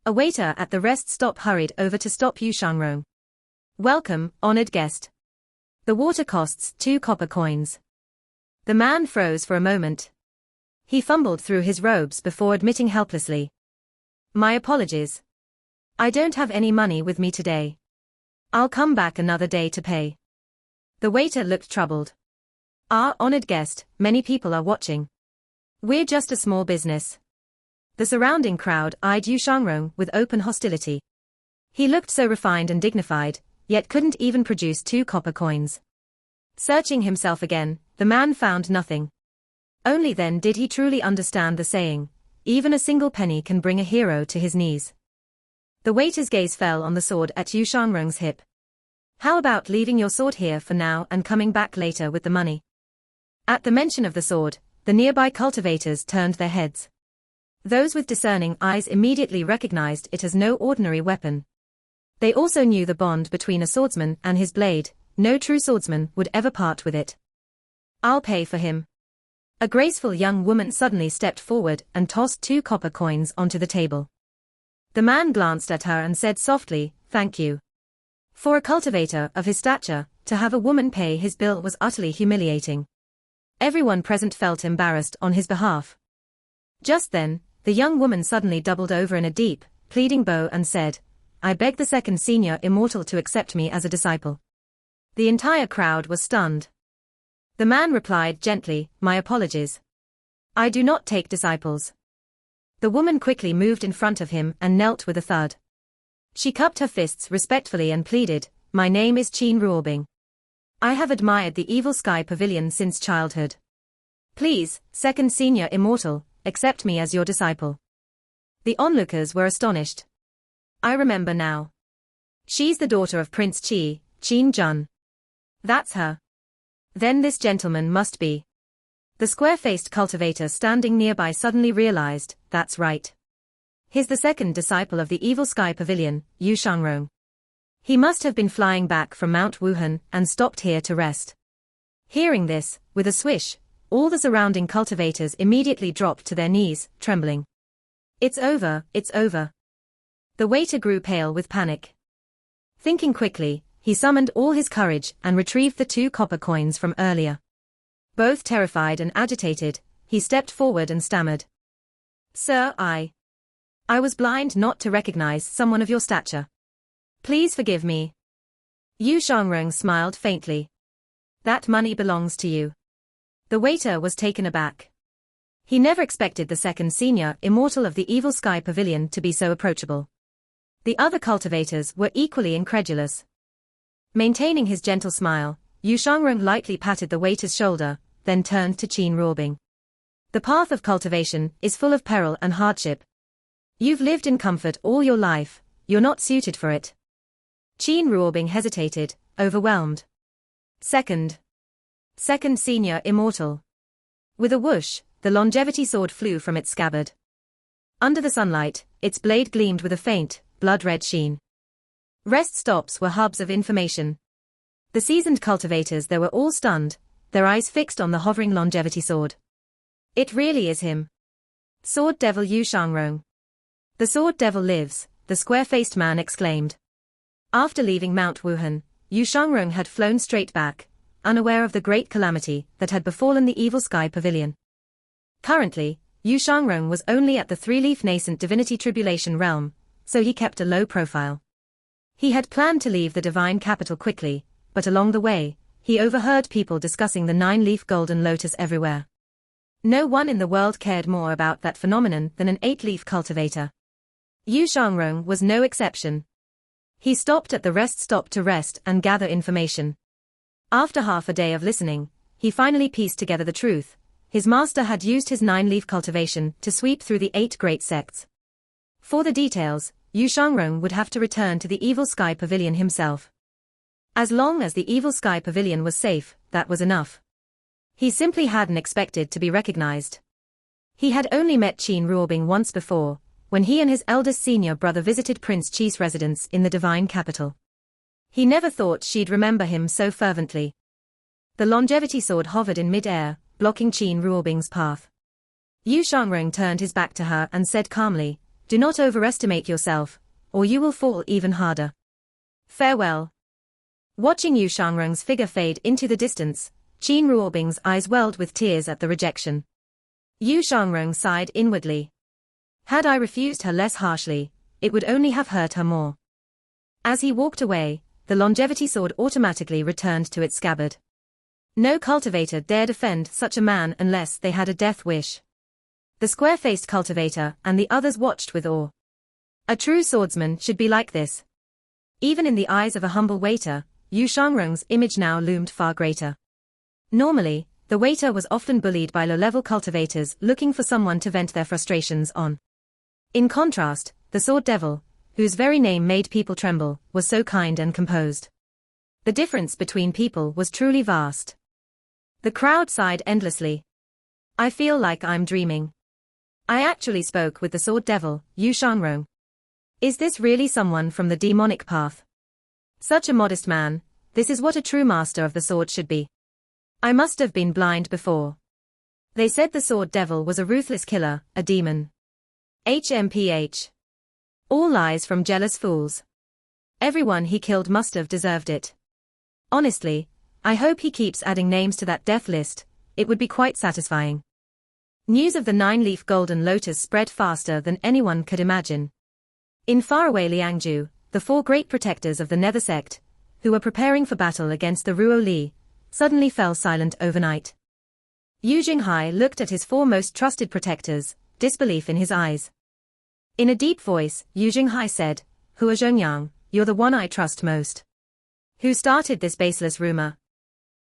A waiter at the rest stop hurried over to stop Yu Shangrong. "Welcome, honored guest. The water costs 2 copper coins." The man froze for a moment. He fumbled through his robes before admitting helplessly. "My apologies. I don't have any money with me today. I'll come back another day to pay." The waiter looked troubled. "Our honored guest, many people are watching. We're just a small business." The surrounding crowd eyed Yu Shangrong with open hostility. He looked so refined and dignified, yet couldn't even produce 2 copper coins. Searching himself again, the man found nothing. Only then did he truly understand the saying, "Even a single penny can bring a hero to his knees." The waiter's gaze fell on the sword at Yu Shangrong's hip. "How about leaving your sword here for now and coming back later with the money?" At the mention of the sword, the nearby cultivators turned their heads. Those with discerning eyes immediately recognized it as no ordinary weapon. They also knew the bond between a swordsman and his blade. No true swordsman would ever part with it. "I'll pay for him." A graceful young woman suddenly stepped forward and tossed 2 copper coins onto the table. The man glanced at her and said softly, "Thank you." For a cultivator of his stature, to have a woman pay his bill was utterly humiliating. Everyone present felt embarrassed on his behalf. Just then, the young woman suddenly doubled over in a deep, pleading bow and said, "I beg the second senior immortal to accept me as a disciple." The entire crowd was stunned. The man replied gently, "My apologies. I do not take disciples." The woman quickly moved in front of him and knelt with a thud. She cupped her fists respectfully and pleaded, "My name is Qin Ruobing. I have admired the Evil Sky Pavilion since childhood. Please, second senior immortal, accept me as your disciple." The onlookers were astonished. "I remember now. She's the daughter of Prince Qi, Qin Jun. That's her. Then this gentleman must be." The square-faced cultivator standing nearby suddenly realized, that's right. He's the second disciple of the Evil Sky Pavilion, Yu Shangrong. He must have been flying back from Mount Wuhan and stopped here to rest. Hearing this, with a swish, all the surrounding cultivators immediately dropped to their knees, trembling. "It's over, it's over." The waiter grew pale with panic. Thinking quickly, he summoned all his courage and retrieved the 2 copper coins from earlier. Both terrified and agitated, he stepped forward and stammered, "Sir, I was blind not to recognize someone of your stature. Please forgive me." Yu Shangrong smiled faintly. "That money belongs to you." The waiter was taken aback. He never expected the second senior immortal of the Evil Sky Pavilion to be so approachable. The other cultivators were equally incredulous. Maintaining his gentle smile, Yu Shangrong lightly patted the waiter's shoulder, then turned to Qin Ruobing. "The path of cultivation is full of peril and hardship. You've lived in comfort all your life, you're not suited for it." Qin Ruobing hesitated, overwhelmed. Second senior immortal." With a whoosh, the longevity sword flew from its scabbard. Under the sunlight, its blade gleamed with a faint, blood-red sheen. Rest stops were hubs of information. The seasoned cultivators there were all stunned, their eyes fixed on the hovering longevity sword. "It really is him. Sword Devil Yu Shangrong." "The Sword Devil lives," the square-faced man exclaimed. After leaving Mount Wuhan, Yu Shangrong had flown straight back, unaware of the great calamity that had befallen the Evil Sky Pavilion. Currently, Yu Shangrong was only at the 3-leaf nascent divinity tribulation realm, so he kept a low profile. He had planned to leave the divine capital quickly, but along the way, he overheard people discussing the 9-leaf golden lotus everywhere. No one in the world cared more about that phenomenon than an 8-leaf cultivator. Yu Shangrong was no exception. He stopped at the rest stop to rest and gather information. After half a day of listening, he finally pieced together the truth. His master had used his 9-leaf cultivation to sweep through the 8 great sects. For the details, Yu Shangrong would have to return to the Evil Sky Pavilion himself. As long as the Evil Sky Pavilion was safe, that was enough. He simply hadn't expected to be recognized. He had only met Qin Ruobing once before, when he and his eldest senior brother visited Prince Qi's residence in the divine capital. He never thought she'd remember him so fervently. The longevity sword hovered in mid-air, blocking Qin Ruobing's path. Yu Shangrong turned his back to her and said calmly, Do not overestimate yourself, or you will fall even harder. Farewell. Watching Yu Shangrong's figure fade into the distance, Qin Ruobing's eyes welled with tears at the rejection. Yu Shangrong sighed inwardly. Had I refused her less harshly, it would only have hurt her more. As he walked away, the longevity sword automatically returned to its scabbard. No cultivator dared defend such a man unless they had a death wish. The square-faced cultivator and the others watched with awe. A true swordsman should be like this. Even in the eyes of a humble waiter, Yu Shangrong's image now loomed far greater. Normally, the waiter was often bullied by low-level cultivators looking for someone to vent their frustrations on. In contrast, the Sword Devil, whose very name made people tremble, was so kind and composed. The difference between people was truly vast. The crowd sighed endlessly. I feel like I'm dreaming. I actually spoke with the Sword Devil, Yu Shangrong. Is this really someone from the demonic path? Such a modest man, this is what a true master of the sword should be. I must have been blind before. They said the Sword Devil was a ruthless killer, a demon. HMPH. All lies from jealous fools. Everyone he killed must have deserved it. Honestly, I hope he keeps adding names to that death list, it would be quite satisfying. News of the 9-leaf golden lotus spread faster than anyone could imagine. In faraway Liangzhu, the 4 great protectors of the Nether sect, who were preparing for battle against the Ruo Li, suddenly fell silent overnight. Yu Jinghai looked at his 4 most trusted protectors, disbelief in his eyes. In a deep voice, Yu Jinghai said, Hua Zhongyang, you're the one I trust most. Who started this baseless rumor?